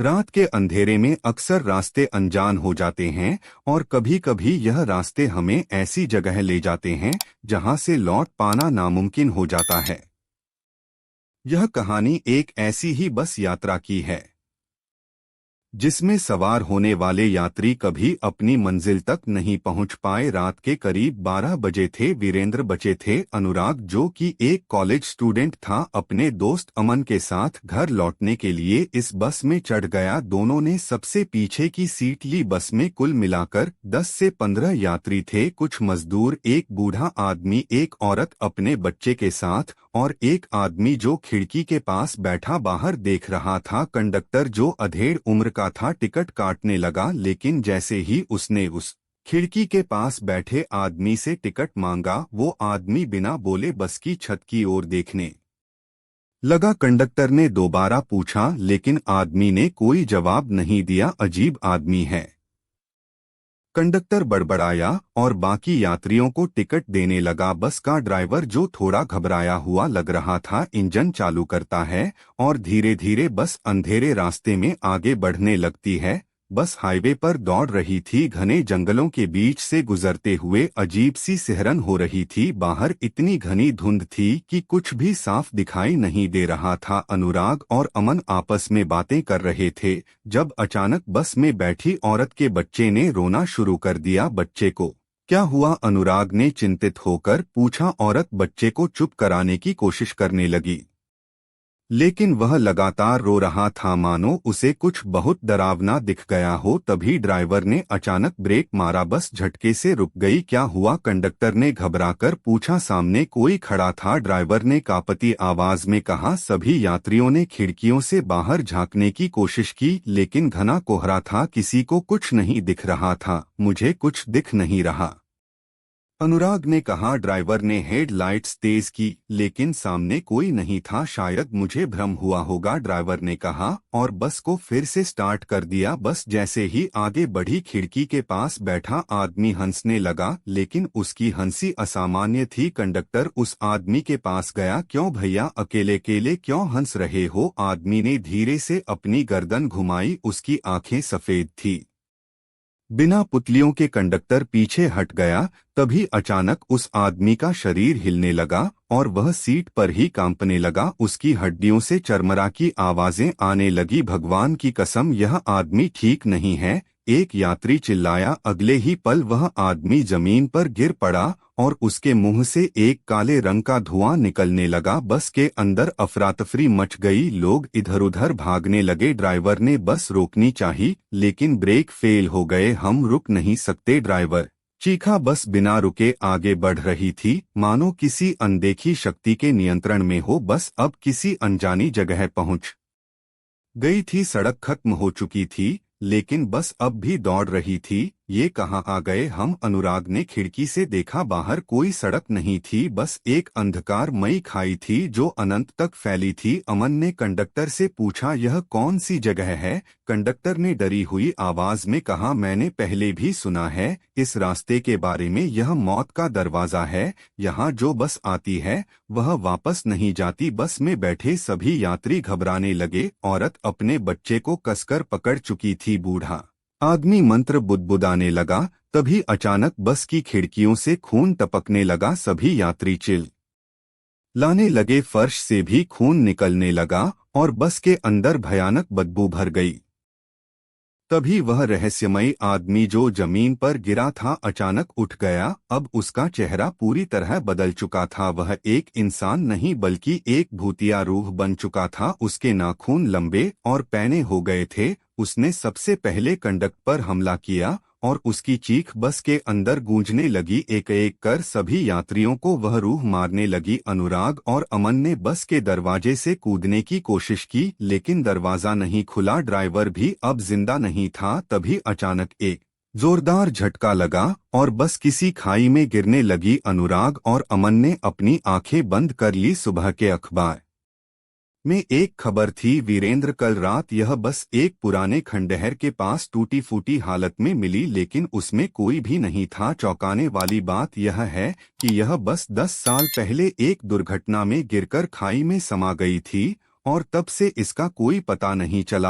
रात के अंधेरे में अक्सर रास्ते अनजान हो जाते हैं और कभी-कभी यह रास्ते हमें ऐसी जगह ले जाते हैं जहां से लौट पाना नामुमकिन हो जाता है। यह कहानी एक ऐसी ही बस यात्रा की है जिसमें सवार होने वाले यात्री कभी अपनी मंजिल तक नहीं पहुंच पाए। रात के करीब 12 बजे थे। वीरेंद्र बचे थे। अनुराग, जो कि एक कॉलेज स्टूडेंट था, अपने दोस्त अमन के साथ घर लौटने के लिए इस बस में चढ़ गया। दोनों ने सबसे पीछे की सीट ली। बस में कुल मिलाकर 10 से 15 यात्री थे। कुछ मजदूर, एक बूढ़ा आदमी, एक औरत अपने बच्चे के साथ और एक आदमी जो खिड़की के पास बैठा बाहर देख रहा था। कंडक्टर, जो अधेड़ उम्र का था, टिकट काटने लगा, लेकिन जैसे ही उसने उस खिड़की के पास बैठे आदमी से टिकट मांगा, वो आदमी बिना बोले बस की छत की ओर देखने लगा। कंडक्टर ने दोबारा पूछा, लेकिन आदमी ने कोई जवाब नहीं दिया। अजीब आदमी है, कंडक्टर बड़बड़ाया और बाकी यात्रियों को टिकट देने लगा। बस का ड्राइवर, जो थोड़ा घबराया हुआ लग रहा था, इंजन चालू करता है और धीरे धीरे बस अंधेरे रास्ते में आगे बढ़ने लगती है। बस हाईवे पर दौड़ रही थी। घने जंगलों के बीच से गुजरते हुए अजीब सी सिहरन हो रही थी। बाहर इतनी घनी धुंध थी कि कुछ भी साफ दिखाई नहीं दे रहा था। अनुराग और अमन आपस में बातें कर रहे थे जब अचानक बस में बैठी औरत के बच्चे ने रोना शुरू कर दिया। बच्चे को क्या हुआ? अनुराग ने चिंतित होकर पूछा। औरत बच्चे को चुप कराने की कोशिश करने लगी, लेकिन वह लगातार रो रहा था, मानो उसे कुछ बहुत डरावना दिख गया हो। तभी ड्राइवर ने अचानक ब्रेक मारा। बस झटके से रुक गई। क्या हुआ? कंडक्टर ने घबराकर पूछा। सामने कोई खड़ा था, ड्राइवर ने कांपती आवाज में कहा। सभी यात्रियों ने खिड़कियों से बाहर झांकने की कोशिश की, लेकिन घना कोहरा था, किसी को कुछ नहीं दिख रहा था। मुझे कुछ दिख नहीं रहा, अनुराग ने कहा। ड्राइवर ने हेडलाइट्स तेज की, लेकिन सामने कोई नहीं था। शायद मुझे भ्रम हुआ होगा, ड्राइवर ने कहा और बस को फिर से स्टार्ट कर दिया। बस जैसे ही आगे बढ़ी, खिड़की के पास बैठा आदमी हंसने लगा, लेकिन उसकी हंसी असामान्य थी। कंडक्टर उस आदमी के पास गया। क्यों भैया, अकेले अकेले क्यों हंस रहे हो? आदमी ने धीरे से अपनी गर्दन घुमाई। उसकी आंखें सफेद थी, बिना पुतलियों के। कंडक्टर पीछे हट गया। तभी अचानक उस आदमी का शरीर हिलने लगा और वह सीट पर ही कांपने लगा। उसकी हड्डियों से चरमरा की आवाजें आने लगी। भगवान की कसम, यह आदमी ठीक नहीं है, एक यात्री चिल्लाया। अगले ही पल वह आदमी जमीन पर गिर पड़ा और उसके मुंह से एक काले रंग का धुआं निकलने लगा। बस के अंदर अफरातफरी मच गई। लोग इधर उधर भागने लगे। ड्राइवर ने बस रोकनी चाहिए, लेकिन ब्रेक फेल हो गए। हम रुक नहीं सकते, ड्राइवर चीखा। बस बिना रुके आगे बढ़ रही थी, मानो किसी अनदेखी शक्ति के नियंत्रण में हो। बस अब किसी अनजानी जगह पहुंच गई थी। सड़क खत्म हो चुकी थी, लेकिन बस अब भी दौड़ रही थी। ये कहाँ आ गए हम? अनुराग ने खिड़की से देखा। बाहर कोई सड़क नहीं थी, बस एक अंधकारमयी खाई थी जो अनंत तक फैली थी। अमन ने कंडक्टर से पूछा, यह कौन सी जगह है? कंडक्टर ने डरी हुई आवाज में कहा, मैंने पहले भी सुना है इस रास्ते के बारे में। यह मौत का दरवाजा है। यहाँ जो बस आती है वह वापस नहीं जाती। बस में बैठे सभी यात्री घबराने लगे। औरत अपने बच्चे को कसकर पकड़ चुकी थी। बूढ़ा आदमी मंत्र बुदबुदाने लगा। तभी अचानक बस की खिड़कियों से खून टपकने लगा। सभी यात्री चिल लाने लगे। फर्श से भी खून निकलने लगा और बस के अंदर भयानक बदबू भर गई। तभी वह रहस्यमयी आदमी जो जमीन पर गिरा था अचानक उठ गया। अब उसका चेहरा पूरी तरह बदल चुका था। वह एक इंसान नहीं बल्कि एक भूतिया रूह बन चुका था। उसके नाखून लंबे और पैने हो गए थे। उसने सबसे पहले कंडक्टर पर हमला किया और उसकी चीख बस के अंदर गूंजने लगी। एक एक कर सभी यात्रियों को वह रूह मारने लगी। अनुराग और अमन ने बस के दरवाजे से कूदने की कोशिश की, लेकिन दरवाजा नहीं खुला। ड्राइवर भी अब जिंदा नहीं था। तभी अचानक एक जोरदार झटका लगा और बस किसी खाई में गिरने लगी। अनुराग और अमन ने अपनी आंखें बंद कर ली। सुबह के अखबार में एक खबर थी, वीरेंद्र, कल रात यह बस एक पुराने खंडहर के पास टूटी फूटी हालत में मिली, लेकिन उसमें कोई भी नहीं था। चौंकाने वाली बात यह है कि यह बस 10 साल पहले एक दुर्घटना में गिरकर खाई में समा गई थी और तब से इसका कोई पता नहीं चला।